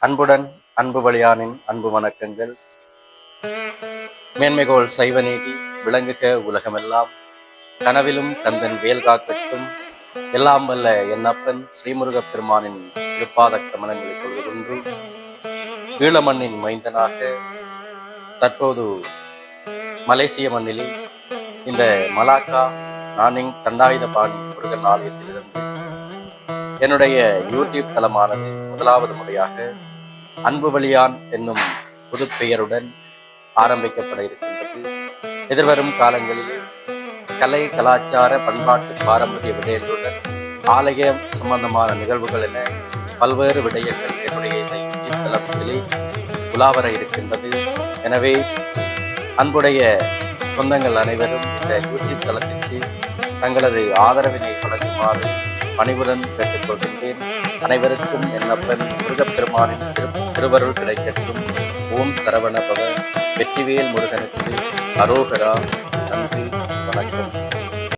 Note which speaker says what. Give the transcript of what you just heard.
Speaker 1: அன்புடன் அன்பு பலியானின் அன்பு வணக்கங்கள். மேன்மைகோள் சைவநீதி விளங்குக உலகமெல்லாம், கனவிலும் கந்தன் வேல் காக்கட்டும். எல்லாம் வல்ல என்னப்பன் ஸ்ரீமுருகப் பெருமானின் திருப்பாத கமலங்களை கொள்வது கொண்டு ஈழமண்ணின் மைந்தனாக தற்போது மலேசிய மண்ணிலே இந்த மலாக்கா நானிங் தண்டாயுதபாணி முருகன் ஆலயத்திலிருந்து என்னுடைய யூடியூப் தளமானது முதலாவது முறையாக அன்பு பலியான் என்னும் புது பெயருடன் ஆரம்பிக்கப்பட இருக்கின்றது. எதிர்வரும் காலங்களில் கலை கலாச்சார பண்பாட்டு பாரம்பரிய விடயங்களுடன் ஆலயம் சம்பந்தமான நிகழ்வுகள் என பல்வேறு விடயங்கள் என்னுடைய இந்த யூடியூப் தளத்திலே உலாவர இருக்கின்றது. எனவே அன்புடைய சொந்தங்கள் அனைவரும் இந்த யூடியூப் தளத்திற்கு தங்களது ஆதரவினை வழங்குமாறு பணிவுடன் கேட்டுக்கொள்கின்றேன். அனைவருக்கும் என்னப்பன் முருகப்பெருமானின் திருவருள் கிடைக்கட்டும். ஓம் சரவண பவ. வெற்றிவேல் முருகனுக்கு அரோகரா. நன்றி, வணக்கம்.